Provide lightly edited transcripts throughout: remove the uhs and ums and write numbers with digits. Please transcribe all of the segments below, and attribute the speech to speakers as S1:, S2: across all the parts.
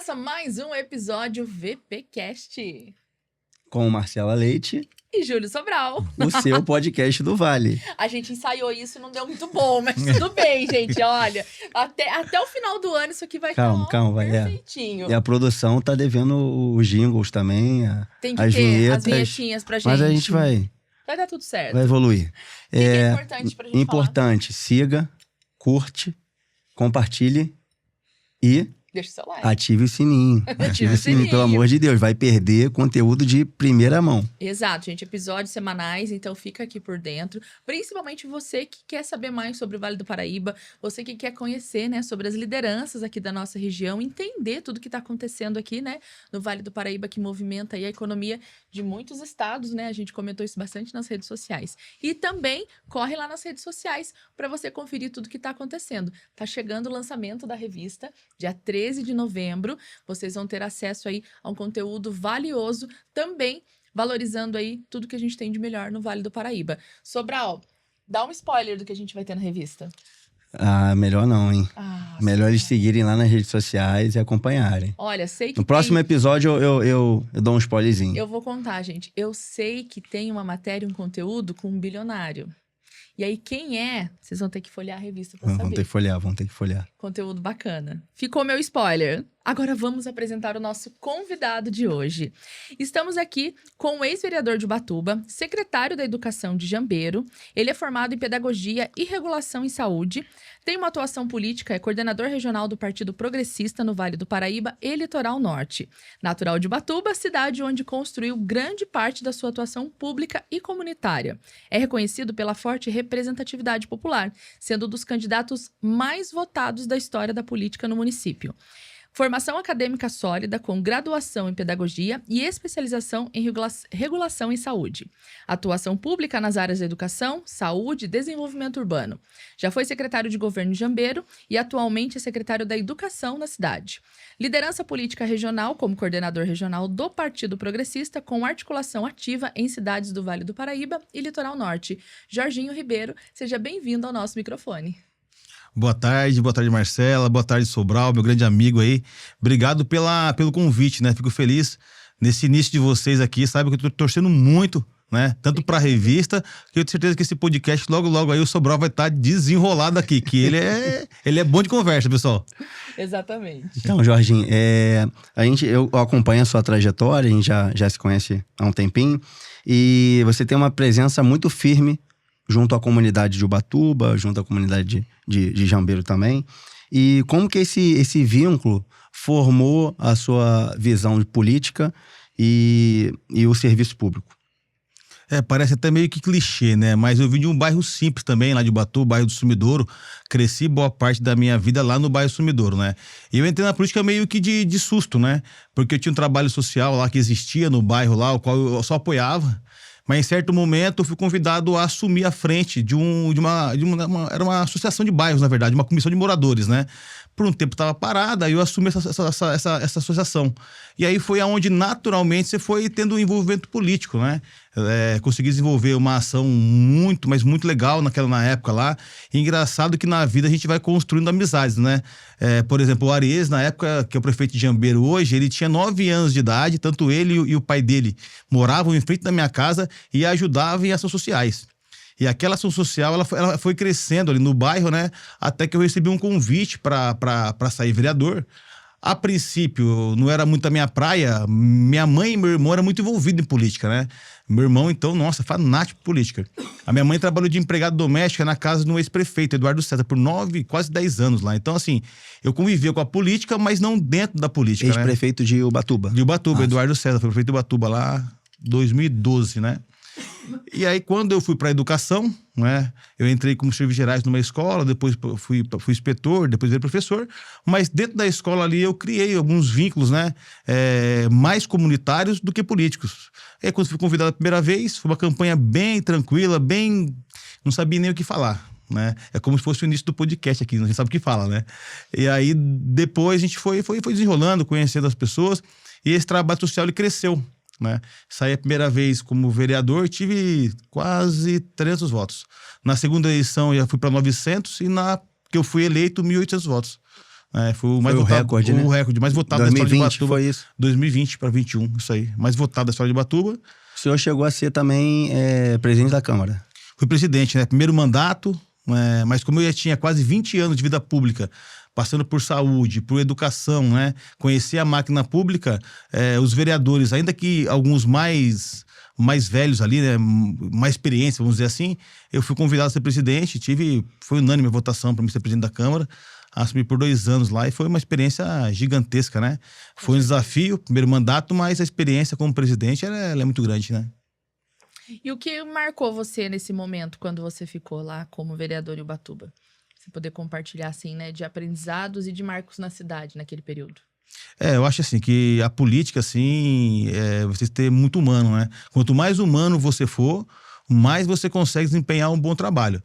S1: Começa mais um episódio VPcast.
S2: Com Marcela Leite
S1: e Júlio Sobral.
S2: O seu podcast do Vale.
S1: A gente ensaiou isso e não deu muito bom, mas tudo bem, gente. Olha, até o final do ano isso aqui vai estar perfeitinho.
S2: E a produção tá devendo os jingles também,
S1: Tem que
S2: as
S1: ter
S2: vinhetas,
S1: as vinhetinhas pra gente.
S2: Mas a gente vai
S1: dar tudo certo.
S2: Vai evoluir.
S1: O que é importante pra gente
S2: Importante, falar? Siga, curte, compartilhe e...
S1: deixa o seu like.
S2: Ative o sininho. Ative o sininho, pelo amor de Deus. Vai perder conteúdo de primeira mão.
S1: Exato, gente. Episódios semanais, então fica aqui por dentro. Principalmente você que quer saber mais sobre o Vale do Paraíba, você que quer conhecer, né, sobre as lideranças aqui da nossa região, entender tudo que está acontecendo aqui, né, no Vale do Paraíba, que movimenta aí a economia de muitos estados, né? A gente comentou isso bastante nas redes sociais. E também corre lá nas redes sociais para você conferir tudo que está acontecendo. Tá chegando o lançamento da revista, dia 13 de novembro, vocês vão ter acesso aí a um conteúdo valioso, também valorizando aí tudo que a gente tem de melhor no Vale do Paraíba. Sobral, dá um spoiler do que a gente vai ter na revista.
S2: Melhor não, hein? Melhor eles seguirem lá nas redes sociais e acompanharem.
S1: Olha, sei que
S2: no próximo episódio eu dou um spoilerzinho.
S1: Eu vou contar, gente. Eu sei que tem uma matéria, um conteúdo com um bilionário. E aí, quem é? Vocês vão ter que folhear a revista pra saber.
S2: Vão ter que folhear.
S1: Conteúdo bacana. Ficou meu spoiler. Agora vamos apresentar o nosso convidado de hoje. Estamos aqui com o ex-vereador de Ubatuba, secretário da Educação de Jambeiro. Ele é formado em Pedagogia e Regulação em Saúde. Tem uma atuação política, é coordenador regional do Partido Progressista no Vale do Paraíba e Litoral Norte. Natural de Ubatuba, cidade onde construiu grande parte da sua atuação pública e comunitária. É reconhecido pela forte representatividade popular, sendo um dos candidatos mais votados da história da política no município. Formação acadêmica sólida com graduação em pedagogia e especialização em regulação em saúde. Atuação pública nas áreas da educação, saúde e desenvolvimento urbano. Já foi secretário de governo de Jambeiro e atualmente é secretário da Educação na cidade. Liderança política regional como coordenador regional do Partido Progressista com articulação ativa em cidades do Vale do Paraíba e Litoral Norte. Jorginho Ribeiro, seja bem-vindo ao nosso microfone.
S3: Boa tarde Marcela, boa tarde Sobral, meu grande amigo aí. Obrigado pelo convite, né? Fico feliz nesse início de vocês aqui, sabe que eu tô torcendo muito, né? Tanto pra revista, que eu tenho certeza que esse podcast logo aí o Sobral vai estar desenrolado aqui, que ele é bom de conversa, pessoal.
S1: Exatamente.
S2: Então, Jorginho, eu acompanho a sua trajetória, a gente já se conhece há um tempinho, e você tem uma presença muito firme junto à comunidade de Ubatuba, junto à comunidade de Jambeiro também. E como que esse vínculo formou a sua visão de política e o serviço público?
S3: Parece até meio que clichê, né? Mas eu vim de um bairro simples também, lá de Ubatuba, bairro do Sumidouro. Cresci boa parte da minha vida lá no bairro Sumidouro, né? E eu entrei na política meio que de susto, né? Porque eu tinha um trabalho social lá que existia no bairro lá, o qual eu só apoiava. Mas em certo momento eu fui convidado a assumir a frente era uma associação de bairros, na verdade, uma comissão de moradores, né? Por um tempo estava parada, aí eu assumi essa associação. E aí foi aonde naturalmente você foi tendo um envolvimento político, né? Consegui desenvolver uma ação muito, mas muito legal na época lá. E engraçado que na vida a gente vai construindo amizades, né? Por exemplo, o Aries, na época que é o prefeito de Jambeiro hoje, ele tinha 9 anos de idade, tanto ele e o pai dele moravam em frente da minha casa e ajudavam em ações sociais. E aquela ação social, ela foi crescendo ali no bairro, né? Até que eu recebi um convite para sair vereador. A princípio, não era muito a minha praia. Minha mãe e meu irmão eram muito envolvidos em política, né? Meu irmão, então, nossa, fanático por política. A minha mãe trabalhou de empregada doméstica na casa do ex-prefeito, Eduardo César, por quase 10 anos lá. Então, assim, eu convivia com a política, mas não dentro da política,
S2: Ex-prefeito, né? De Ubatuba.
S3: De Ubatuba, Eduardo César, foi prefeito de Ubatuba lá em 2012, né? E aí, quando eu fui para a educação, né, eu entrei como serviços gerais numa escola, depois fui inspetor, depois virei professor, mas dentro da escola ali eu criei alguns vínculos, né, mais comunitários do que políticos. E aí, quando fui convidado a primeira vez, foi uma campanha bem tranquila, não sabia nem o que falar, né? É como se fosse o início do podcast aqui, não sabe o que fala, né? E aí, depois a gente foi desenrolando, conhecendo as pessoas, e esse trabalho social ele cresceu. Né? Saí a primeira vez como vereador, tive quase 300 votos. Na segunda eleição eu já fui para 900 e na que eu fui eleito 1.800 votos. Foi o mais
S2: Foi o
S3: votado,
S2: recorde, né?
S3: o recorde mais votado da história de
S2: 2020
S3: Ubatuba.
S2: foi isso.
S3: 2020 para 21, isso aí. Mais votado da história de Ubatuba.
S2: O senhor chegou a ser também presidente da Câmara.
S3: Fui presidente, né? Primeiro mandato, mas como eu já tinha quase 20 anos de vida pública, passando por saúde, por educação, né? Conheci a máquina pública, os vereadores, ainda que alguns mais velhos ali, né? Mais experiência, vamos dizer assim, eu fui convidado a ser presidente, foi unânime a votação para me ser presidente da Câmara, assumi por 2 anos lá e foi uma experiência gigantesca, né? Foi um desafio, primeiro mandato, mas a experiência como presidente, ela é muito grande, né?
S1: E o que marcou você nesse momento, quando você ficou lá como vereador em Ubatuba? Você poder compartilhar, assim, né, de aprendizados e de marcos na cidade naquele período.
S3: Eu acho assim que a política, assim, você ter muito humano, né? Quanto mais humano você for, mais você consegue desempenhar um bom trabalho.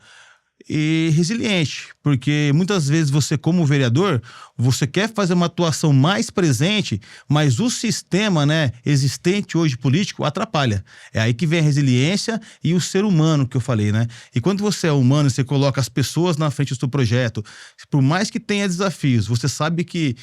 S3: E resiliente, porque muitas vezes você, como vereador, você quer fazer uma atuação mais presente, mas o sistema, né, existente hoje político atrapalha. É aí que vem a resiliência e o ser humano que eu falei, né? E quando você é humano, você coloca as pessoas na frente do seu projeto, por mais que tenha desafios, você sabe que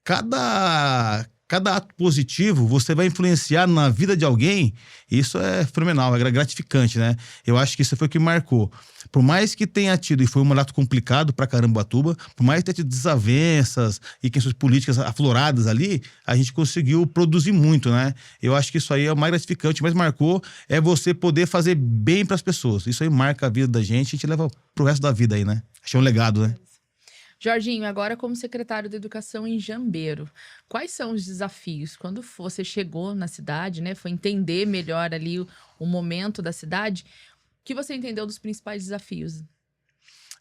S3: cada ato positivo você vai influenciar na vida de alguém, isso é fenomenal, é gratificante, né? Eu acho que isso foi o que marcou. Por mais que tenha tido, e foi um mandato complicado pra caramba Ubatuba, por mais que tenha tido desavenças e questões políticas afloradas ali, a gente conseguiu produzir muito, né? Eu acho que isso aí é o mais gratificante, o mais marcou é você poder fazer bem pras pessoas. Isso aí marca a vida da gente, a gente leva pro resto da vida aí, né? Acho que é um legado, né?
S1: Jorginho, agora como secretário da Educação em Jambeiro, quais são os desafios? Quando você chegou na cidade, né, foi entender melhor ali o momento da cidade, o que você entendeu dos principais desafios?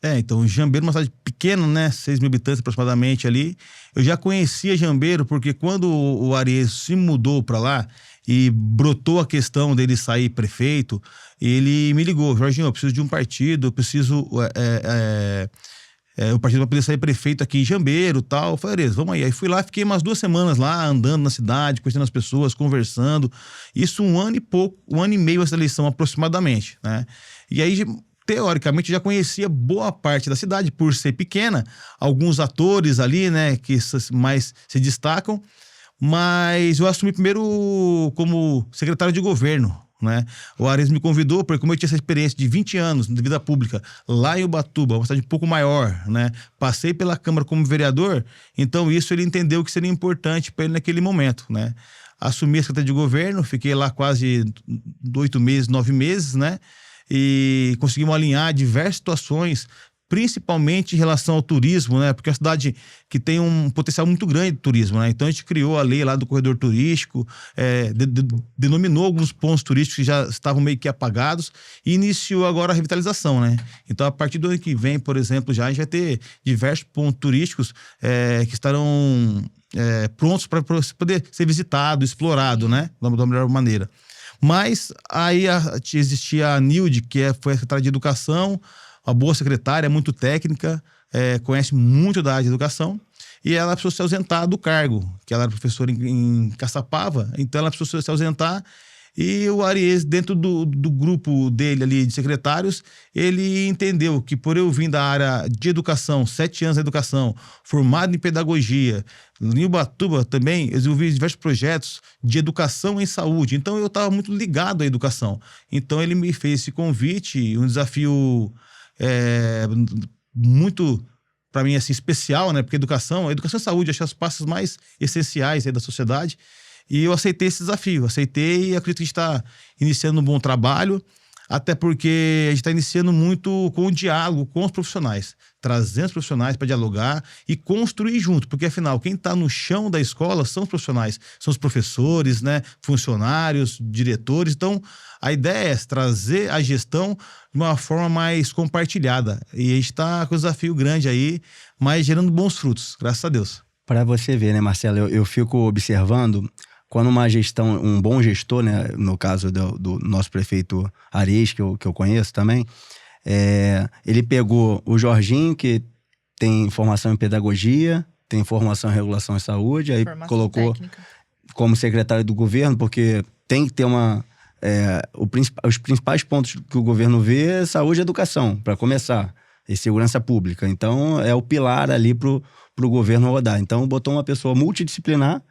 S3: Então, Jambeiro é uma cidade pequena, né? 6 mil habitantes aproximadamente ali. Eu já conhecia Jambeiro porque quando o Arias se mudou para lá e brotou a questão dele sair prefeito, ele me ligou: Jorginho, eu preciso de um partido, eu preciso... o partido para poder sair prefeito aqui em Jambeiro e tal. Eu falei, beleza, vamos aí. Aí fui lá, fiquei umas 2 semanas lá, andando na cidade, conhecendo as pessoas, conversando. Isso 1 ano e pouco, 1 ano e meio essa eleição aproximadamente, né? E aí, teoricamente, eu já conhecia boa parte da cidade, por ser pequena. Alguns atores ali, né, que mais se destacam. Mas eu assumi primeiro como secretário de governo, né? O Arias me convidou, porque como eu tinha essa experiência de 20 anos de vida pública lá em Ubatuba, uma cidade um pouco maior, né? Passei pela Câmara como vereador, então isso ele entendeu que seria importante para ele naquele momento, né? Assumi a Secretaria de Governo, fiquei lá quase 8 meses, 9 meses, né? E conseguimos alinhar diversas situações, principalmente em relação ao turismo, né? Porque é uma cidade que tem um potencial muito grande de turismo, né? Então a gente criou a lei lá do corredor turístico, denominou alguns pontos turísticos que já estavam meio que apagados e iniciou agora a revitalização, né? Então a partir do ano que vem, por exemplo, já a gente vai ter diversos pontos turísticos que estarão prontos para poder ser visitado, explorado, né? Da melhor maneira. Mas aí existia a Nilde, que foi a secretária de Educação, uma boa secretária, muito técnica, conhece muito da área de educação, e ela precisou se ausentar do cargo, que ela era professora em Caçapava, então ela precisou se ausentar, e o Arias, dentro do grupo dele ali de secretários, ele entendeu que por eu vir da área de educação, 7 anos de educação, formado em pedagogia, em Ubatuba também, eu desenvolvi diversos projetos de educação em saúde, então eu estava muito ligado à educação. Então ele me fez esse convite, um desafio muito, para mim, assim, especial, né? Porque educação e saúde, acho que as pastas mais essenciais aí da sociedade. E eu aceitei esse desafio, aceitei e acredito que a gente está iniciando um bom trabalho, até porque a gente está iniciando muito com o diálogo com os profissionais, trazendo os profissionais para dialogar e construir junto, porque afinal, quem está no chão da escola são os profissionais, são os professores, né, funcionários, diretores. Então, a ideia é trazer a gestão de uma forma mais compartilhada. E a gente está com um desafio grande aí, mas gerando bons frutos, graças a Deus.
S2: Para você ver, né, Marcelo, eu fico observando quando uma gestão, um bom gestor, né, no caso do nosso prefeito Arias, que eu conheço também, ele pegou o Jorginho, que tem formação em pedagogia, tem formação em regulação em saúde, aí
S1: Formação
S2: colocou
S1: técnica
S2: como secretário do governo, porque tem que ter os principais pontos que o governo vê é saúde e educação, para começar. e segurança pública. Então, é o pilar ali pro governo rodar. Então, botou uma pessoa multidisciplinar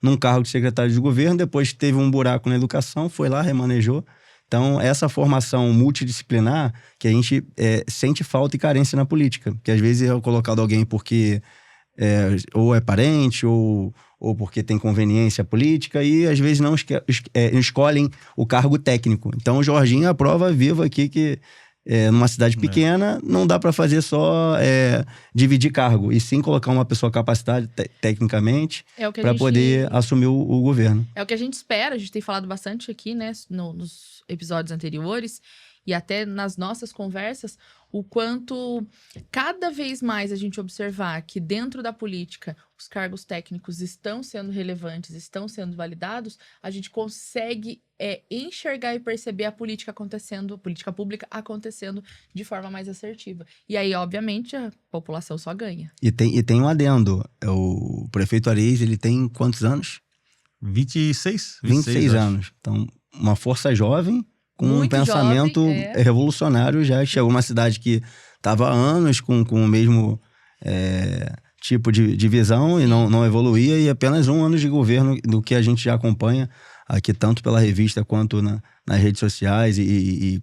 S2: num cargo de secretário de governo, depois teve um buraco na educação, foi lá, remanejou. Então, essa formação multidisciplinar que a gente sente falta e carência na política. Porque às vezes é colocado alguém porque ou é parente ou porque tem conveniência política e às vezes não escolhem o cargo técnico. Então, o Jorginho é a prova viva aqui que numa cidade pequena não dá para fazer só dividir cargo, e sim colocar uma pessoa capacitada tecnicamente para poder assumir o governo.
S1: É o que a gente espera, a gente tem falado bastante aqui, né, nos episódios anteriores e até nas nossas conversas, o quanto cada vez mais a gente observar que dentro da política os cargos técnicos estão sendo relevantes, estão sendo validados, a gente consegue enxergar e perceber a política acontecendo, a política pública acontecendo de forma mais assertiva. E aí, obviamente, a população só ganha.
S2: E tem um adendo, o prefeito Areias, ele tem quantos anos?
S3: 26
S2: anos. Então, uma força jovem, com
S1: muito
S2: um pensamento
S1: jovem,
S2: revolucionário, já chegou uma cidade que estava há anos com o mesmo tipo de visão e não evoluía, e apenas 1 ano de governo do que a gente já acompanha aqui, tanto pela revista quanto nas redes sociais e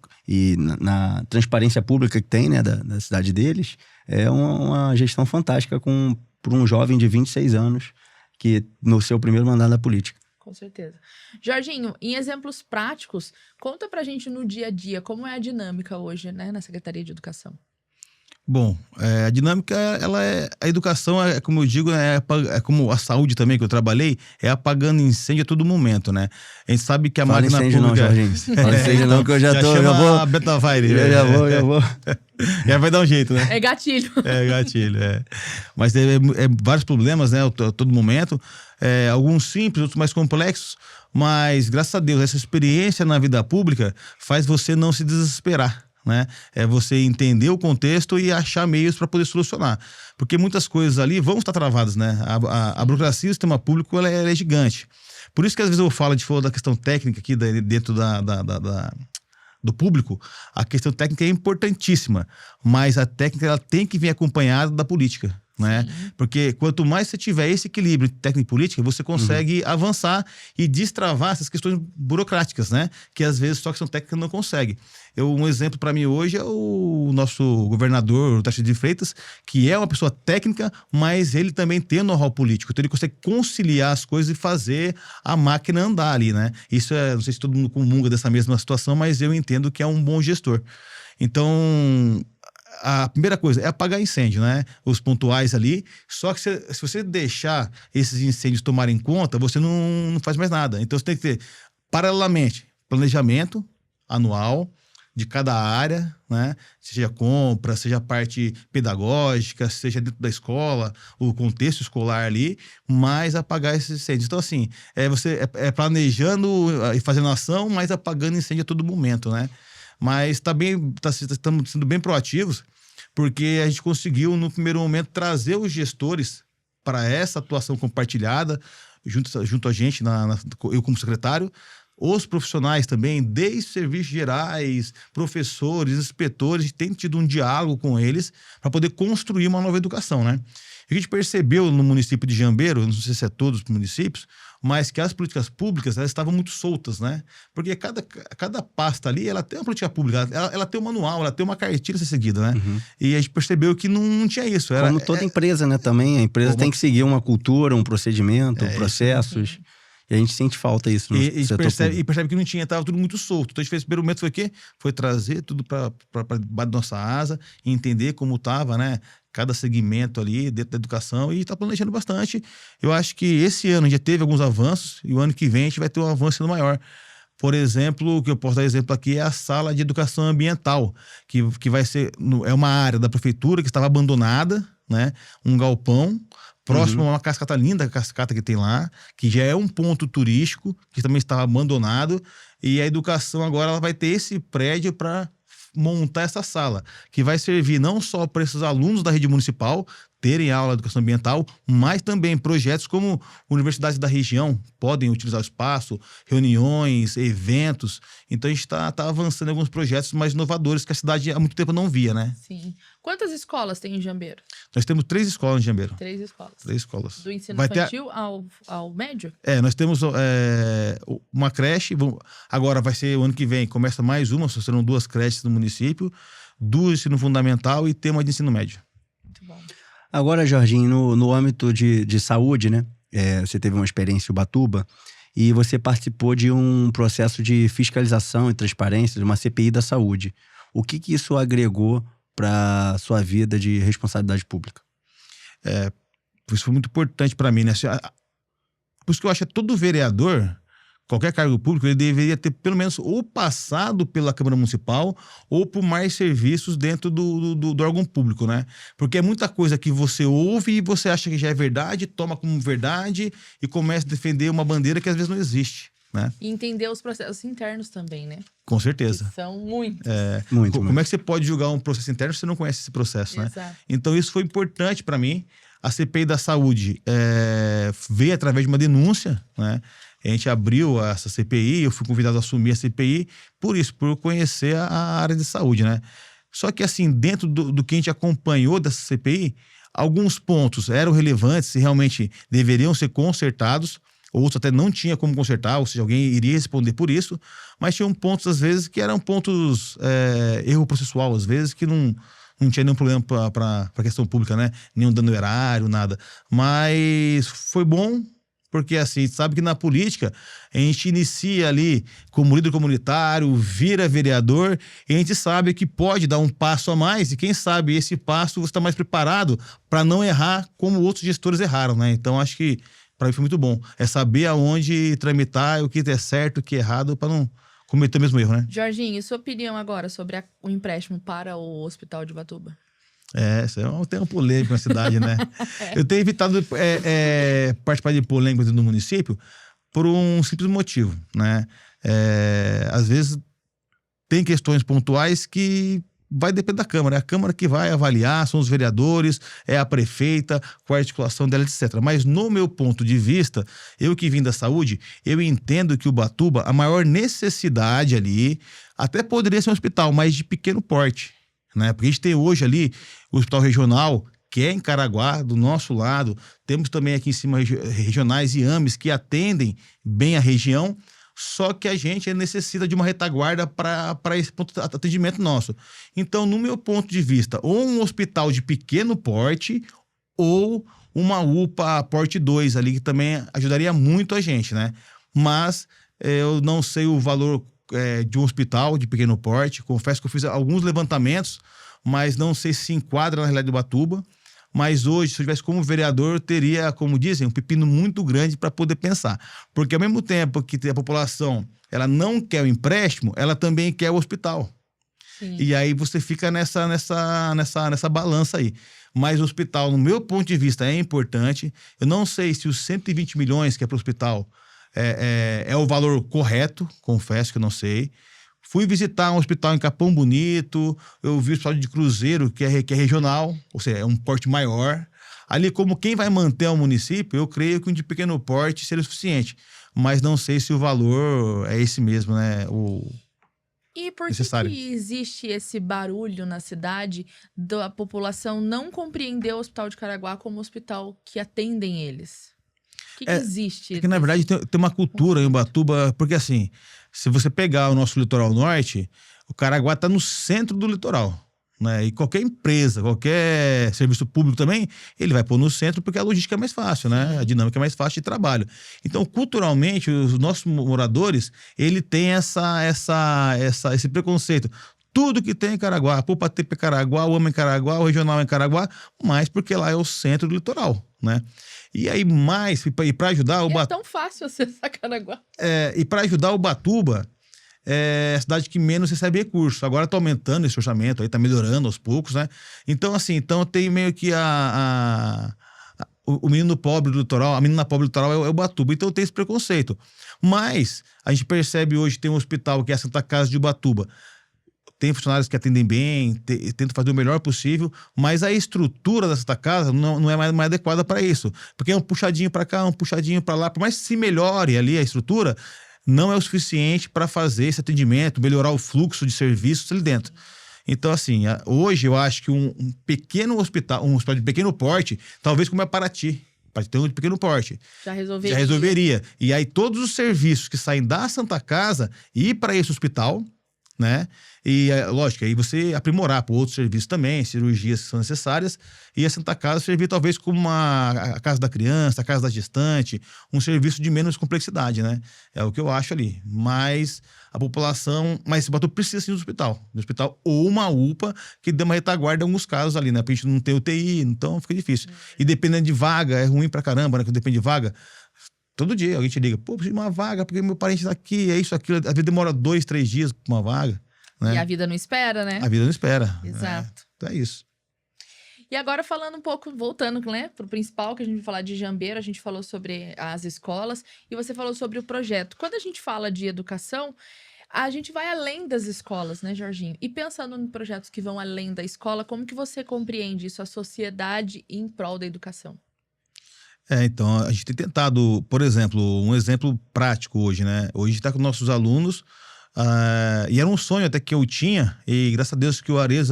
S2: na transparência pública que tem, né, da cidade deles. É uma gestão fantástica por um jovem de 26 anos que no seu primeiro mandato na política.
S1: Com certeza. Jorginho, em exemplos práticos, conta pra gente no dia a dia como é a dinâmica hoje, né, na Secretaria de Educação.
S3: Bom, a dinâmica, a educação, como eu digo, é como a saúde também, que eu trabalhei, é apagando incêndio a todo momento, né? A gente sabe que a máquina pública...
S2: Não, Jorginho. Fala incêndio não, que eu já vou...
S3: a Betavire.
S2: Já vou.
S3: Já vai dar um jeito, né?
S1: É gatilho.
S3: Gatilho. Mas tem vários problemas, né, a todo momento. Alguns simples, outros mais complexos. Mas, graças a Deus, essa experiência na vida pública faz você não se desesperar, né? É você entender o contexto e achar meios para poder solucionar. Porque muitas coisas ali vão estar travadas, né? A burocracia do sistema público ela é gigante. Por isso que às vezes eu falo da questão técnica aqui dentro do público. A questão técnica é importantíssima, mas a técnica ela tem que vir acompanhada da política, né? Porque quanto mais você tiver esse equilíbrio técnico e política, você consegue avançar e destravar essas questões burocráticas, né? Que às vezes só a questão técnica não consegue. Um exemplo para mim hoje é o nosso governador, o Tarcísio de Freitas, que é uma pessoa técnica, mas ele também tem know-how político. Então ele consegue conciliar as coisas e fazer a máquina andar ali, né? Isso não sei se todo mundo comunga dessa mesma situação, mas eu entendo que é um bom gestor. Então, a primeira coisa é apagar incêndio, né? Os pontuais ali. Só que se você deixar esses incêndios tomarem conta, você não faz mais nada. Então você tem que ter, paralelamente, planejamento anual de cada área, né? Seja compra, seja a parte pedagógica, seja dentro da escola, o contexto escolar ali, mas apagar esses incêndios. Então, assim, você planejando e fazendo ação, mas apagando incêndio a todo momento, né? Mas estamos sendo bem proativos, porque a gente conseguiu, no primeiro momento, trazer os gestores para essa atuação compartilhada, junto a gente, eu como secretário, os profissionais também, desde serviços gerais, professores, inspetores, tem tido um diálogo com eles para poder construir uma nova educação, né? A gente percebeu no município de Jambeiro, não sei se é todos os municípios, mas que as políticas públicas elas estavam muito soltas, né? Porque cada pasta ali, ela tem uma política pública, ela tem um manual, ela tem uma cartilha a ser seguida, né? E a gente percebeu que não tinha isso.
S2: Como toda empresa, né? Também a empresa tem que seguir uma cultura, um procedimento, processos. E a gente sente falta isso no setor público.
S3: E percebe que não tinha, estava tudo muito solto. Então a gente fez o primeiro momento foi o quê? Foi trazer tudo para debaixo da nossa asa e entender como estava, né? Cada segmento ali dentro da educação, e está planejando bastante. Eu acho que esse ano já teve alguns avanços e o ano que vem a gente vai ter um avanço maior. Por exemplo, o que eu posso dar exemplo aqui é a sala de educação ambiental, que vai ser, é uma área da prefeitura que estava abandonada, né? Um galpão próximo a uma cascata linda, a cascata que tem lá, que já é um ponto turístico, que também estava abandonado, e a educação agora ela vai ter esse prédio para montar essa sala, que vai servir não só para esses alunos da rede municipal terem aula de educação ambiental, mas também projetos como universidades da região podem utilizar o espaço, reuniões, eventos. Então a gente está avançando em alguns projetos mais inovadores que a cidade há muito tempo não via, né?
S1: Sim. Quantas escolas tem em Jambeiro?
S3: Nós temos 3 escolas em Jambeiro.
S1: 3 escolas.
S3: 3 escolas.
S1: Do ensino
S3: Vai ter
S1: infantil ao médio?
S3: Nós temos uma creche, agora vai ser o ano que vem, começa mais uma, serão 2 creches no município, 2 de ensino fundamental e tem uma de ensino médio.
S1: Muito bom.
S2: Agora, Jorginho, no âmbito de saúde, né? Você teve uma experiência em Ubatuba e você participou de um processo de fiscalização e transparência, de uma CPI da saúde. O que isso agregou para sua vida de responsabilidade pública?
S3: Isso foi muito importante para mim, né? Por isso que eu acho que todo vereador, qualquer cargo público, ele deveria ter pelo menos ou passado pela Câmara Municipal ou por mais serviços dentro do órgão público, né? Porque é muita coisa que você ouve e você acha que já é verdade, toma como verdade e começa a defender uma bandeira que às vezes não existe, né?
S1: E entender os processos internos também, né?
S3: Com certeza.
S1: Que são muitos.
S3: Como é que você pode julgar um processo interno se você não conhece esse processo, né?
S1: Exato.
S3: Então isso foi importante para mim. A CPI da saúde veio através de uma denúncia, né? A gente abriu essa CPI, eu fui convidado a assumir a CPI por conhecer a área de saúde, né? Só que assim, dentro do que a gente acompanhou dessa CPI, alguns pontos eram relevantes e realmente deveriam ser consertados, outros até não tinha como consertar, ou seja, alguém iria responder por isso, mas tinham pontos, às vezes, que eram pontos erro processual, às vezes, que não tinha nenhum problema para a questão pública, né? Nenhum dano erário, nada. Mas foi bom, porque assim, sabe que na política a gente inicia ali como líder comunitário, vira vereador, e a gente sabe que pode dar um passo a mais, e quem sabe esse passo você está mais preparado para não errar como outros gestores erraram, né? Então acho que para mim foi muito bom. É saber aonde tramitar, o que é certo, o que é errado, para não cometer o mesmo erro, né?
S1: Jorginho, e sua opinião agora sobre o empréstimo para o Hospital de Ubatuba?
S3: Isso é um tema polêmico na cidade, né? Eu tenho evitado participar de polêmicas no município por um simples motivo, né? Às vezes tem questões pontuais que vai depender da Câmara. É a Câmara que vai avaliar, são os vereadores, é a prefeita, qual a articulação dela, etc. Mas no meu ponto de vista, eu que vim da saúde, eu entendo que Ubatuba, a maior necessidade ali, até poderia ser um hospital, mas de pequeno porte, né? Porque a gente tem hoje ali o hospital regional, que é em Caraguá, do nosso lado. Temos também aqui em cima regionais e AMES que atendem bem a região, só que a gente necessita de uma retaguarda para esse ponto de atendimento nosso. Então, no meu ponto de vista, ou um hospital de pequeno porte ou uma UPA porte 2 ali, que também ajudaria muito a gente, né? Mas eu não sei o valor de um hospital de pequeno porte. Confesso que eu fiz alguns levantamentos, mas não sei se enquadra na realidade do Ubatuba. Mas hoje, se eu tivesse como vereador, eu teria, como dizem, um pepino muito grande para poder pensar. Porque ao mesmo tempo que a população ela não quer o empréstimo, ela também quer o hospital.
S1: Sim.
S3: E aí você fica nessa balança aí. Mas o hospital, no meu ponto de vista, é importante. Eu não sei se os 120 milhões que é para o hospital é o valor correto, confesso que eu não sei. Fui visitar um hospital em Capão Bonito, eu vi o hospital de Cruzeiro, que é regional, ou seja, é um porte maior. Ali, como quem vai manter o município, eu creio que um de pequeno porte seria o suficiente. Mas não sei se o valor é esse mesmo, né?
S1: E por
S3: necessário.
S1: que existe esse barulho na cidade da população não compreender o Hospital de Caraguá como hospital que atendem eles? O que existe?
S3: É que, na verdade, tem uma cultura em Ubatuba, porque assim, se você pegar o nosso litoral norte, o Caraguá está no centro do litoral, né? E qualquer empresa, qualquer serviço público também, ele vai pôr no centro porque a logística é mais fácil, né? A dinâmica é mais fácil de trabalho. Então, culturalmente, os nossos moradores, ele tem esse preconceito. Tudo que tem em Caraguá, a Poupa Tepe é Caraguá, o AMA em Caraguá, o regional em Caraguá, mas porque lá é o centro do litoral, né? E aí e para ajudar o
S1: É tão fácil acessar Caraguá.
S3: E para ajudar o Ubatuba, é a cidade que menos recebe recursos. Agora está aumentando esse orçamento, aí está melhorando aos poucos, né? Então, assim, tem meio que o menino pobre do litoral, a menina pobre do litoral é o Ubatuba. Então tem esse preconceito. Mas a gente percebe hoje, tem um hospital que é a Santa Casa de Ubatuba. tem funcionários que atendem bem, tentam fazer o melhor possível, mas a estrutura da Santa Casa não é mais adequada para isso. Porque é um puxadinho para cá, um puxadinho para lá. Por mais que se melhore ali a estrutura, não é o suficiente para fazer esse atendimento, melhorar o fluxo de serviços ali dentro. Então, assim, hoje eu acho que um pequeno hospital, um hospital de pequeno porte, talvez como é Paraty, para ter um de pequeno porte.
S1: Já resolveria.
S3: Já resolveria. E aí todos os serviços que saem da Santa Casa ir para esse hospital, né? E, lógico, aí você aprimorar para outros serviços também, cirurgias que são necessárias, e a Santa Casa servir talvez como a casa da criança, a casa da gestante, um serviço de menos complexidade, né? É o que eu acho ali. Mas a população... Mas esse Batu precisa sim do hospital ou uma UPA que dê uma retaguarda em alguns casos ali, né? Pra gente não ter UTI, então fica difícil. E dependendo de vaga, é ruim pra caramba, né? Que depende de vaga. Todo dia alguém te liga, pô, preciso de uma vaga, porque meu parente tá aqui, é isso, aquilo. Às vezes demora 2, 3 dias pra uma vaga. Né?
S1: E a vida não espera, né?
S3: A vida não espera.
S1: Exato.
S3: Então é isso.
S1: E agora falando um pouco, voltando, né, pro principal, que a gente vai falar de Jambeiro, a gente falou sobre as escolas e você falou sobre o projeto. Quando a gente fala de educação, a gente vai além das escolas, né, Jorginho? E pensando em projetos que vão além da escola, como que você compreende isso, a sociedade em prol da educação?
S3: Então, a gente tem tentado, por exemplo, um exemplo prático hoje, né? Hoje a gente está com nossos alunos, e era um sonho até que eu tinha, e graças a Deus que o Ares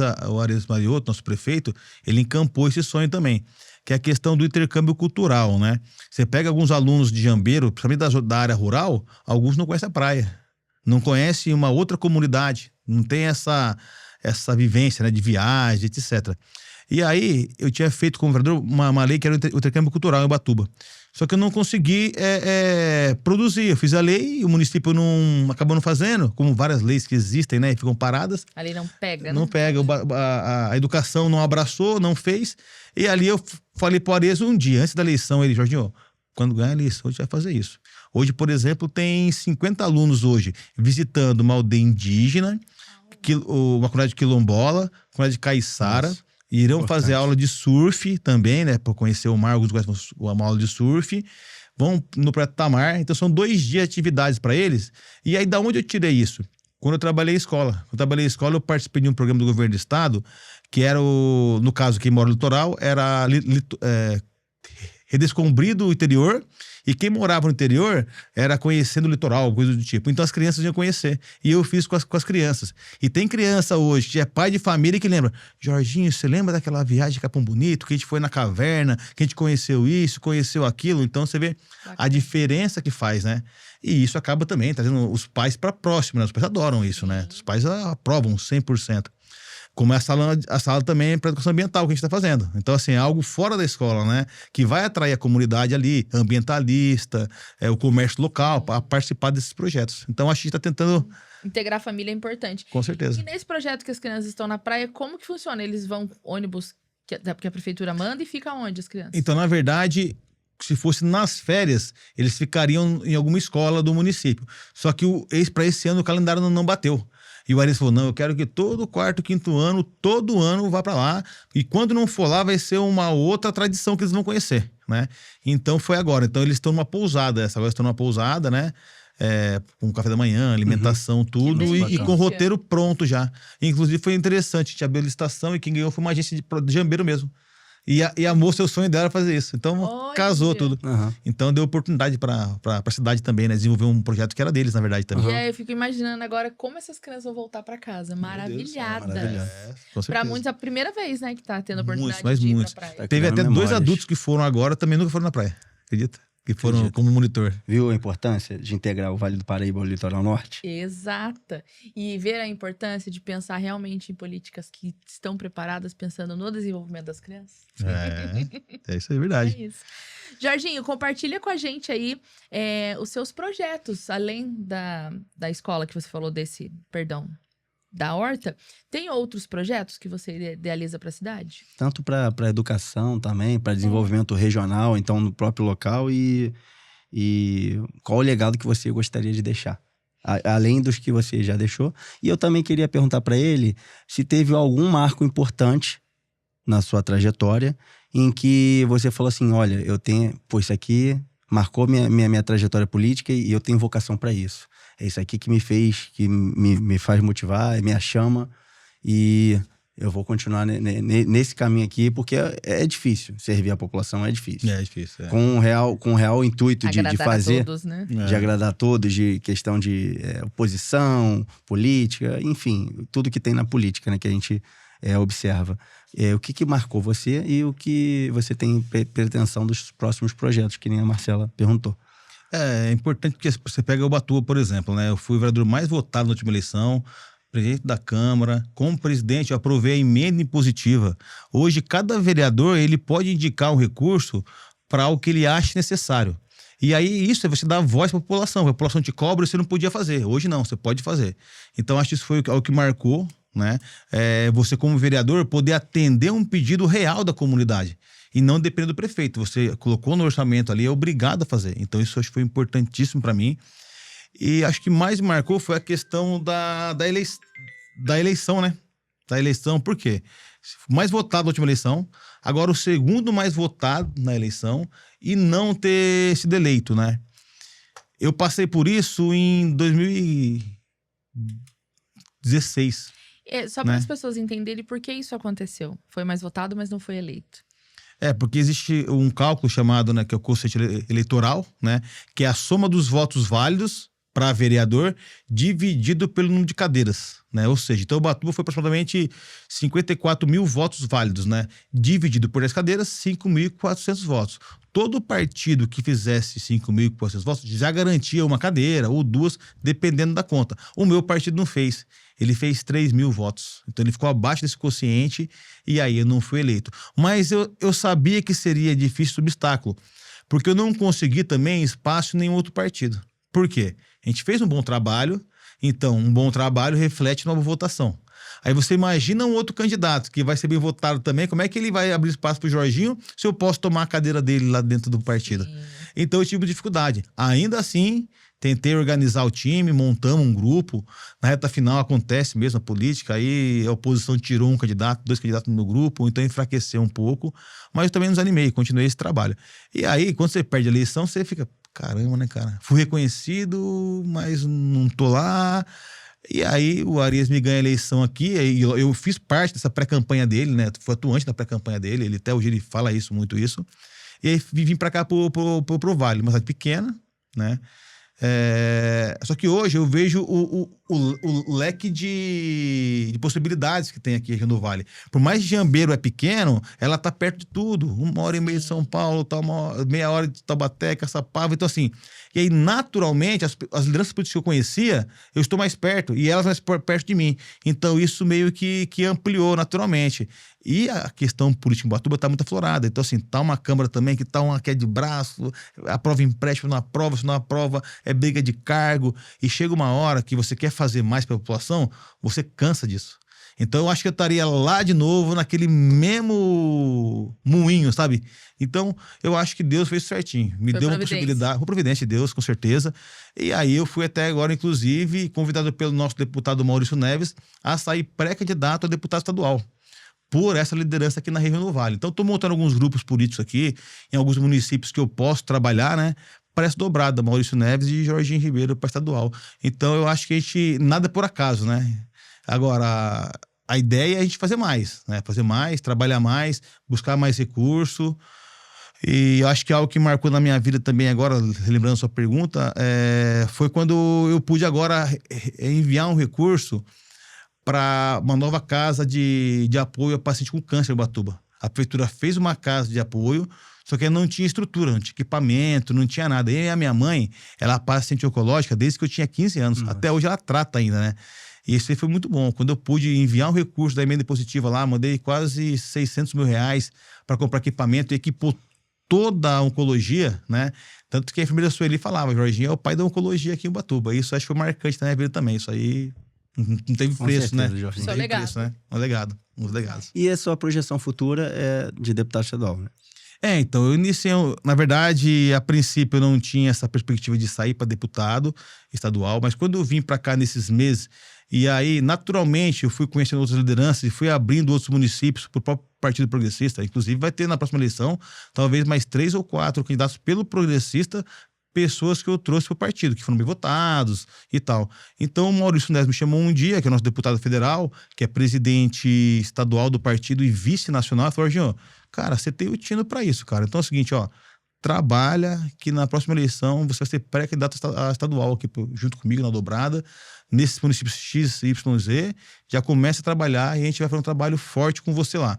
S3: Mariotto, nosso prefeito, ele encampou esse sonho também, que é a questão do intercâmbio cultural, né? Você pega alguns alunos de Jambeiro, principalmente da área rural, alguns não conhecem a praia, não conhecem uma outra comunidade, não tem essa vivência, né, de viagem, etc. E aí, eu tinha feito como vereador uma lei que era o intercâmbio cultural em Ubatuba. Só que eu não consegui produzir. Eu fiz a lei e o município acabou não fazendo, como várias leis que existem, né? E ficam paradas.
S1: A lei não pega,
S3: Não
S1: né?
S3: pega. A educação não abraçou, não fez. E ali eu falei para o Ares um dia, antes da eleição, ele, Jorginho, quando ganhar a eleição, a gente vai fazer isso. Hoje, por exemplo, tem 50 alunos hoje visitando uma aldeia indígena, uma comunidade quilombola, uma comunidade caiçara.
S2: Nossa.
S3: Irão
S2: Importante.
S3: fazer aula de surf também, né? Para conhecer o mar, alguns gostam uma aula de surf. Vão no Projeto Tamar. Então, são 2 dias de atividades para eles. E aí, da onde eu tirei isso? Quando eu trabalhei em escola. Quando eu trabalhei em escola, eu participei de um programa do governo do estado, que era no caso, quem mora no litoral, era redescobrindo o interior, e quem morava no interior era conhecendo o litoral, coisa do tipo. Então as crianças iam conhecer. E eu fiz com as crianças. E tem criança hoje que é pai de família que lembra: Jorginho, você lembra daquela viagem de Capão Bonito, que a gente foi na caverna, que a gente conheceu isso, conheceu aquilo? Então você vê a diferença que faz, né? E isso acaba também trazendo os pais para próximo, né? Os pais adoram isso, né? Os pais aprovam 100%. Como é a sala também para educação ambiental que a gente está fazendo. Então, assim, é algo fora da escola, né? Que vai atrair a comunidade ali, ambientalista, o comércio local, para participar desses projetos. Então, acho que a gente está tentando...
S1: Integrar a família é importante.
S3: Com certeza.
S1: E nesse projeto que as crianças estão na praia, como que funciona? Eles vão ônibus, porque a prefeitura manda, e fica onde as crianças?
S3: Então, na verdade, se fosse nas férias, eles ficariam em alguma escola do município. Só que para esse ano o calendário não bateu. E o Ares falou: não, eu quero que todo quarto, quinto ano, todo ano vá para lá. E quando não for lá, vai ser uma outra tradição que eles vão conhecer, né? Então foi agora. Então eles estão numa pousada. Agora estão numa pousada, né? Com café da manhã, alimentação, tudo. E com o roteiro pronto já. Inclusive foi interessante. A gente abriu a licitação e quem ganhou foi uma agência de Jambeiro mesmo. E a moça, o sonho dela era fazer isso. Então,
S1: Olha.
S3: casou tudo.
S2: Uhum.
S3: Então, deu oportunidade para a cidade também, né? Desenvolver um projeto que era deles, na verdade, também.
S1: E aí eu fico imaginando agora como essas crianças vão voltar para casa. Maravilhadas.
S3: Com certeza.
S1: Para muitos, a primeira vez, né, que tá tendo a oportunidade
S3: Muitos, mas
S1: de ir
S3: muitos.
S1: pra praia.
S3: Teve
S2: criando
S3: até 2
S2: memórias.
S3: adultos que foram agora, também nunca foram na praia. Acredita? Que foram como monitor.
S2: Viu a importância de integrar o Vale do Paraíba ao Litoral Norte?
S1: Exata. E ver a importância de pensar realmente em políticas que estão preparadas, pensando no desenvolvimento das crianças.
S3: Isso aí, é verdade.
S1: É isso. Jorginho, compartilha com a gente aí os seus projetos, além da escola que você falou da horta. Tem outros projetos que você idealiza para a cidade?
S2: Tanto para educação também, para desenvolvimento regional, então no próprio local, e qual o legado que você gostaria de deixar? Além dos que você já deixou. E eu também queria perguntar para ele se teve algum marco importante na sua trajetória em que você falou assim: olha, eu tenho, isso aqui marcou minha trajetória política e eu tenho vocação para isso. É isso aqui que me fez, que me faz motivar, me chama e eu vou continuar nesse caminho aqui, porque é difícil servir a população, é difícil.
S3: É difícil,
S2: Com o real intuito de fazer,
S1: a todos, né?
S2: de agradar a todos, de questão de oposição, política, enfim, tudo que tem na política, né, que a gente observa. O que marcou você e o que você tem pretensão dos próximos projetos, que nem a Marcela perguntou.
S3: É importante porque você pega Ubatuba, por exemplo, né? Eu fui o vereador mais votado na última eleição, presidente da Câmara. Como presidente, eu aprovei a emenda impositiva. Hoje, cada vereador ele pode indicar um recurso para o que ele acha necessário. E aí, isso é você dar voz para a população. A população te cobra e você não podia fazer. Hoje não, você pode fazer. Então, acho que isso foi o que marcou, né? Você, como vereador, poder atender um pedido real da comunidade. E não depender do prefeito. Você colocou no orçamento ali, é obrigado a fazer. Então, isso acho que foi importantíssimo para mim. E acho que mais marcou foi a questão da eleição, né? Da eleição, por quê? Mais votado na última eleição, agora o segundo mais votado na eleição e não ter sido eleito, né? Eu passei por isso em 2016.
S1: Só para as pessoas entenderem por que isso aconteceu. Foi mais votado, mas não foi eleito.
S3: Porque existe um cálculo chamado, né, que é o quociente eleitoral, né? Que é a soma dos votos válidos para vereador dividido pelo número de cadeiras, né? Ou seja, então Ubatuba foi aproximadamente 54 mil votos válidos, né? Dividido por 10 cadeiras, 5.400 votos. Todo partido que fizesse 5.400 votos já garantia uma cadeira ou duas, dependendo da conta. O meu partido não fez. Ele fez 3.000 votos. Então ele ficou abaixo desse quociente e aí eu não fui eleito. Mas eu sabia que seria difícil esse obstáculo, porque eu não consegui também espaço em nenhum outro partido. Por quê? A gente fez um bom trabalho, então um bom trabalho reflete nova votação. Aí você imagina um outro candidato que vai ser bem votado também, como é que ele vai abrir espaço para o Jorginho se eu posso tomar a cadeira dele lá dentro do partido? Sim. Então eu tive dificuldade. Ainda assim, tentei organizar o time, montamos um grupo. Na reta final acontece mesmo a política, aí a oposição tirou um candidato, 2 candidatos no grupo, então enfraqueceu um pouco, mas eu também não desanimei, continuei esse trabalho. E aí, quando você perde a eleição, você fica, caramba, né, cara? Fui reconhecido, mas não tô lá. E aí o Arias me ganha a eleição aqui, e eu fiz parte dessa pré-campanha dele, né? Fui atuante da pré-campanha dele, ele até hoje ele fala isso, muito isso. E aí vim pra cá pro Vale, uma cidade pequena, né? Só que hoje eu vejo o leque de possibilidades que tem aqui no Vale. Por mais que Jambeiro é pequeno, ela tá perto de tudo. 1h30 de São Paulo, meia hora de Taubaté, Caçapava. Então, assim, e aí, naturalmente, as lideranças políticas que eu conhecia, eu estou mais perto, e elas mais perto de mim. Então, isso meio que ampliou naturalmente. E a questão política em Ubatuba está muito aflorada. Então, assim, tá uma Câmara também que tá uma queda de braço, aprova empréstimo, não aprova, se não aprova, é briga de cargo. E chega uma hora que você quer fazer mais pela população, você cansa disso. Então, eu acho que eu estaria lá de novo, naquele mesmo moinho, sabe? Então, eu acho que Deus fez certinho. Me deu uma possibilidade, uma providência de Deus, com certeza. E aí, eu fui até agora, inclusive, convidado pelo nosso deputado Maurício Neves a sair pré-candidato a deputado estadual, por essa liderança aqui na região do Vale. Então, estou montando alguns grupos políticos aqui, em alguns municípios que eu posso trabalhar, né? Parece dobrada, Maurício Neves e Jorginho Ribeiro para estadual. Então, eu acho que a gente, nada é por acaso, né? Agora, a ideia é a gente fazer mais, né? Fazer mais, trabalhar mais, buscar mais recurso. E eu acho que algo que marcou na minha vida também agora, lembrando a sua pergunta, foi quando eu pude agora enviar um recurso para uma nova casa de apoio a paciente com câncer em Ubatuba. A prefeitura fez uma casa de apoio, só que não tinha estrutura, não tinha equipamento, não tinha nada. E a minha mãe, ela é paciente oncológica desde que eu tinha 15 anos. Nossa. Até hoje ela trata ainda, né? E isso aí foi muito bom. Quando eu pude enviar um recurso da emenda impositiva lá, mandei quase 600 mil reais para comprar equipamento e equipou toda a oncologia, né? Tanto que a enfermeira Sueli falava, Jorginho é o pai da oncologia aqui em Ubatuba. Isso acho que foi marcante na minha vida também. Isso aí não teve preço, certeza, né?
S1: Jorginho. Não teve preço, né?
S3: Um legado, uns legados.
S2: E a sua projeção futura é de deputado estadual, né?
S3: Então, eu iniciei, na verdade, a princípio eu não tinha essa perspectiva de sair para deputado estadual, mas quando eu vim para cá nesses meses, e aí, naturalmente, eu fui conhecendo outras lideranças e fui abrindo outros municípios para o próprio Partido Progressista. Inclusive, vai ter na próxima eleição, talvez mais 3 ou 4 candidatos pelo Progressista, pessoas que eu trouxe para o partido, que foram bem votados e tal. Então, o Maurício Neves me chamou um dia, que é o nosso deputado federal, que é presidente estadual do partido e vice-nacional, e falou, Jorginho, cara, você tem o tino para isso, cara. Então é o seguinte, ó, trabalha que na próxima eleição você vai ser pré-candidato a estadual aqui junto comigo na dobrada, nesses municípios X, Y, Z, já começa a trabalhar e a gente vai fazer um trabalho forte com você lá.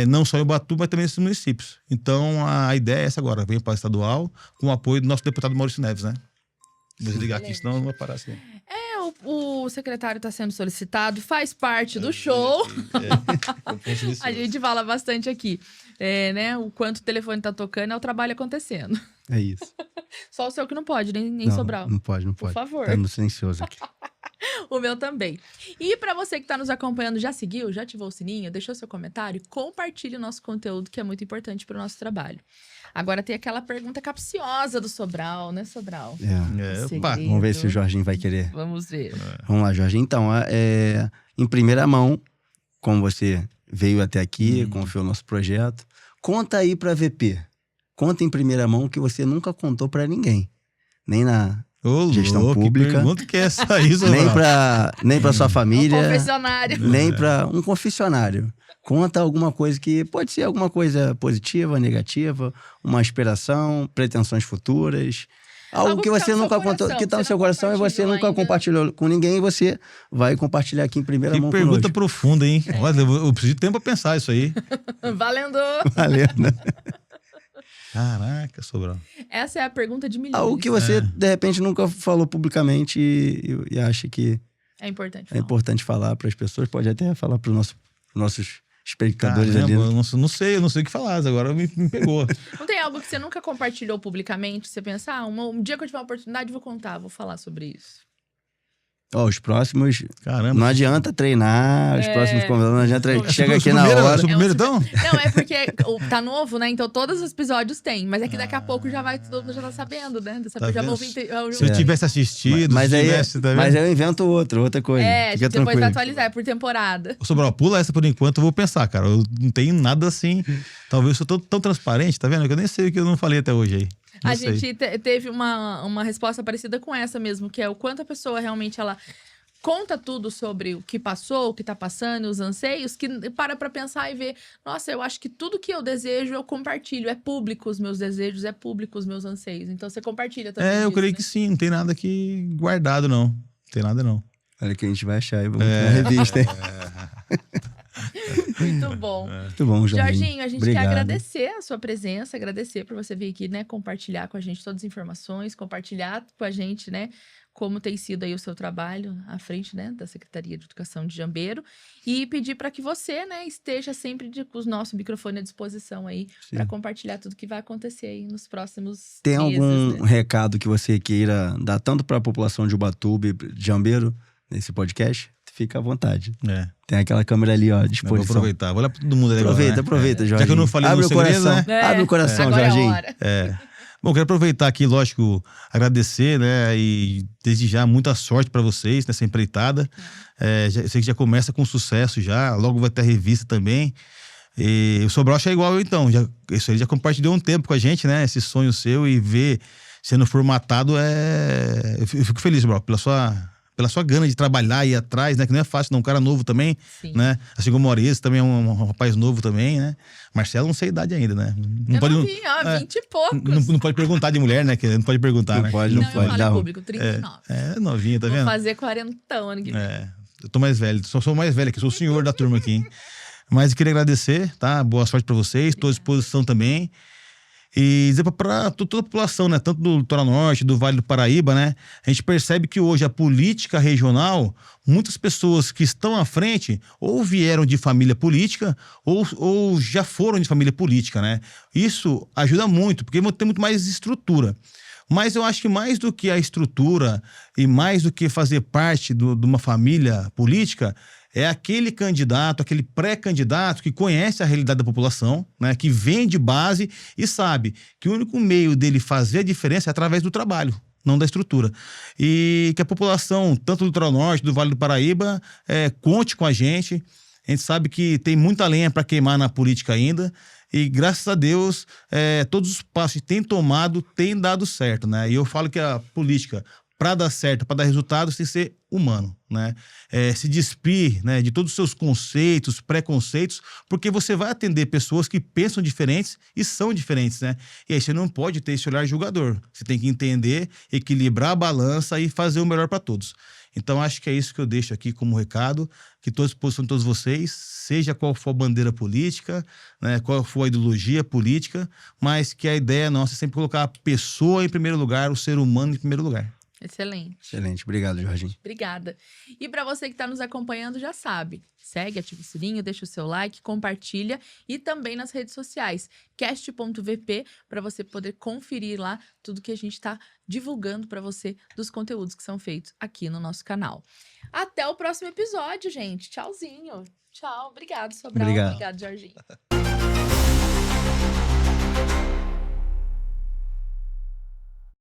S3: Não só em Ubatuba, mas também nesses municípios. Então, a ideia é essa agora. Vem para o estadual com o apoio do nosso deputado Maurício Neves, né? Vou desligar aqui, senão não vai parar assim.
S1: O secretário está sendo solicitado, faz parte do show. A gente fala bastante aqui. Né? O quanto o telefone tá tocando é o trabalho acontecendo.
S2: É isso.
S1: Só o seu que não pode, nem
S2: Não,
S1: Sobral.
S2: Não pode.
S1: Por favor.
S2: Tá no silencioso aqui.
S1: O meu também. E para você que tá nos acompanhando, já seguiu, já ativou o sininho, deixou seu comentário, compartilhe o nosso conteúdo, que é muito importante para o nosso trabalho. Agora tem aquela pergunta capciosa do Sobral, né, Sobral?
S2: Vamos ver se o Jorginho vai querer.
S1: Vamos ver.
S2: Vamos lá, Jorginho. Então, em primeira mão, como você veio até aqui, confiou no nosso projeto, conta aí pra VP. Conta em primeira mão que você nunca contou pra ninguém. Nem na gestão pública.
S3: Que pergunta que é essa aí,
S2: nem pra sua família.
S1: Um confessionário.
S2: Nem pra um confessionário. Conta alguma coisa que pode ser alguma coisa positiva, negativa, uma inspiração, pretensões futuras. Algo que você nunca contou, que tá no seu coração e você nunca compartilhou com ninguém e você vai compartilhar aqui em primeira mão.
S3: Que pergunta profunda, hein? Olha, eu preciso de tempo pra pensar isso aí.
S1: Valendo!
S2: Valendo.
S3: Caraca, Sobral.
S1: Essa é a pergunta de milhões.
S2: Algo que você, de repente, nunca falou publicamente e acha que
S1: é importante
S2: falar para as pessoas. Pode até falar para os nossos espectadores ali.
S3: Eu não sei o que falar, agora me pegou.
S1: Não tem algo que você nunca compartilhou publicamente? Você pensa, um dia que eu tiver uma oportunidade, vou falar sobre isso.
S2: Os próximos.
S3: Caramba.
S2: Não adianta treinar, os próximos convidados não adianta. Chega aqui na hora.
S3: Primeiro, então?
S1: Não, é porque tá novo, né? Então todos os episódios tem. Mas é que daqui a pouco todo mundo já tá sabendo, né?
S3: Se eu tivesse assistido,
S2: mas
S3: mas
S2: eu invento outra coisa.
S1: Fica depois vai atualizar, é por temporada.
S3: Sobral, pula essa por enquanto, eu vou pensar, cara. Eu não tenho nada assim. Talvez eu sou tão transparente, tá vendo? Que eu nem sei o que eu não falei até hoje aí.
S1: A gente teve uma resposta parecida com essa mesmo, que é o quanto a pessoa realmente ela conta tudo sobre o que passou, o que tá passando, os anseios, que para pra pensar e ver, nossa, eu acho que tudo que eu desejo eu compartilho, é público os meus desejos, é público os meus anseios. Então você compartilha também.
S3: Eu creio que sim, não tem nada aqui guardado, não. Não tem nada, não.
S2: Olha que a gente vai achar aí, vamos na revista, hein?
S1: Muito bom.
S2: Muito bom,
S1: Jorginho, a gente
S2: Obrigado.
S1: quer agradecer a sua presença, agradecer por você vir aqui, né, compartilhar com a gente todas as informações, compartilhar com a gente, né, como tem sido aí o seu trabalho à frente, né, da Secretaria de Educação de Jambeiro e pedir para que você, né, esteja sempre com o nosso microfone à disposição aí para compartilhar tudo que vai acontecer aí nos próximos
S2: Tem
S1: meses,
S2: algum
S1: né?
S2: recado que você queira dar tanto para a população de Ubatuba e de Jambeiro nesse podcast? Fica à vontade. Tem aquela câmera ali, ó, à disposição.
S3: Vou aproveitar. Vou olhar pra todo mundo ali
S2: Aproveita, Jorginho.
S3: Já que eu não falei
S2: Abre
S3: no
S2: o
S3: segredo,
S2: coração,
S3: né?
S2: Abre o coração,
S1: agora
S2: Jorginho.
S1: É a hora.
S3: Bom, quero aproveitar aqui, lógico, agradecer, né? E desde já, muita sorte para vocês nessa empreitada. Eu sei que já começa com sucesso já. Logo vai ter a revista também. E o Sobral é igual eu, então. Isso aí já compartilhou um tempo com a gente, né? Esse sonho seu e ver sendo formatado Eu fico feliz, Sobral, pela sua gana de trabalhar e ir atrás, né? Que não é fácil, não. Um cara novo também, né? Assim como o Maurício também é um rapaz novo também, né? Marcelo não sei a idade ainda, né?
S1: Não pode, 20 e poucos.
S3: Não pode perguntar de mulher, né? Que não pode perguntar, né?
S1: Não pode. Eu falo público, 39.
S3: Novinha, tá vendo?
S1: Vou fazer 40 ano que vem.
S3: Eu tô mais velho, sou mais velho aqui, sou o senhor da turma aqui, hein? Mas eu queria agradecer, tá? Boa sorte pra vocês, estou à disposição também. E dizer para toda a população, né, tanto do Litoral Norte, do Vale do Paraíba, né, a gente percebe que hoje a política regional, muitas pessoas que estão à frente ou vieram de família política ou já foram de família política, né? Isso ajuda muito, porque tem muito mais estrutura. Mas eu acho que mais do que a estrutura e mais do que fazer parte de uma família política, é aquele candidato, aquele pré-candidato que conhece a realidade da população, né, que vem de base e sabe que o único meio dele fazer a diferença é através do trabalho, não da estrutura. E que a população, tanto do Litoral Norte, do Vale do Paraíba, conte com a gente. A gente sabe que tem muita lenha para queimar na política ainda. E graças a Deus, todos os passos que tem tomado têm dado certo, né? E eu falo que a política, para dar certo, para dar resultados, tem que ser humano, né? Se despir, né, de todos os seus conceitos, preconceitos, porque você vai atender pessoas que pensam diferentes e são diferentes, né? E aí você não pode ter esse olhar julgador. Você tem que entender, equilibrar a balança e fazer o melhor para todos. Então, acho que é isso que eu deixo aqui como recado, que estou à disposição de todos vocês, seja qual for a bandeira política, né, qual for a ideologia política, mas que a ideia nossa é sempre colocar a pessoa em primeiro lugar, o ser humano em primeiro lugar.
S1: Excelente.
S2: Excelente, obrigado, Jorginho.
S1: Obrigada. E para você que está nos acompanhando, já sabe, segue, ativa o sininho, deixa o seu like, compartilha e também nas redes sociais, cast.vp, para você poder conferir lá tudo que a gente está divulgando para você dos conteúdos que são feitos aqui no nosso canal. Até o próximo episódio, gente. Tchauzinho. Tchau. Obrigado, Sobral.
S2: Obrigado.
S1: Obrigado, Jorginho.